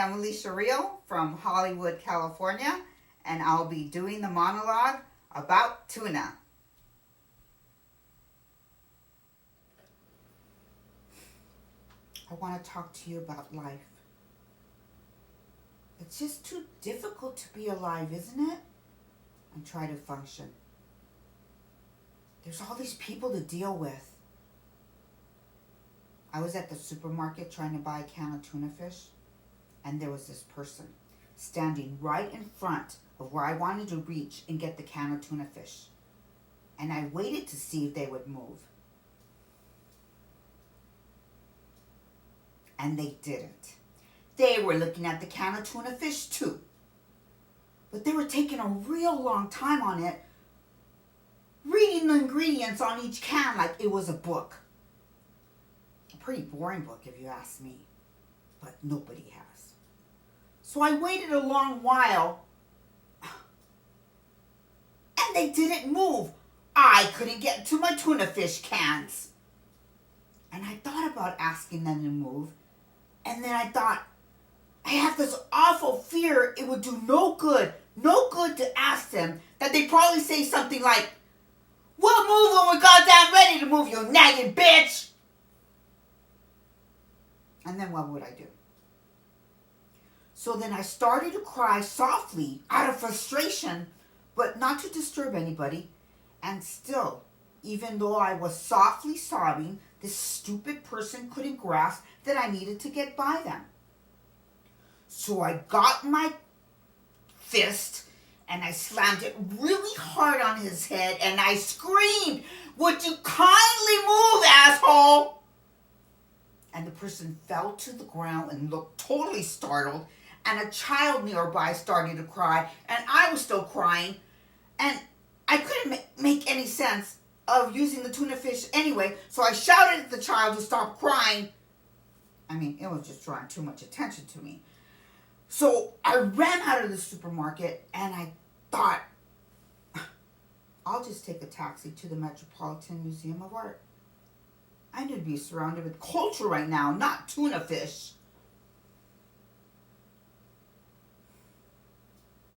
I'm Alicia Rio from Hollywood, California, and I'll be doing the monologue about tuna. I want to talk to you about life. It's just too difficult to be alive, isn't it? And try to function. There's all these people to deal with. I was at the supermarket trying to buy a can of tuna fish, and there was this person standing right in front of where I wanted to reach and get the can of tuna fish. And I waited to see if they would move. And they didn't. They were looking at the can of tuna fish too. But they were taking a real long time on it, reading the ingredients on each can like it was a book. A pretty boring book if you ask me, but nobody has. So I waited a long while, and they didn't move. I couldn't get to my tuna fish cans. And I thought about asking them to move, and then I thought, I have this awful fear it would do no good to ask them, that they'd probably say something like, "We'll move when we're goddamn ready to move, you nagging bitch!" And then what would I do? So then I started to cry softly out of frustration, but not to disturb anybody. And still, even though I was softly sobbing, this stupid person couldn't grasp that I needed to get by them. So I got my fist and I slammed it really hard on his head and I screamed, "Would you kindly move, asshole?" And the person fell to the ground and looked totally startled, and a child nearby started to cry, and I was still crying, and I couldn't make any sense of using the tuna fish anyway, so I shouted at the child to stop crying. I mean, it was just drawing too much attention to me. So I ran out of the supermarket and I thought, I'll just take a taxi to the Metropolitan Museum of Art. I need to be surrounded with culture right now, not tuna fish.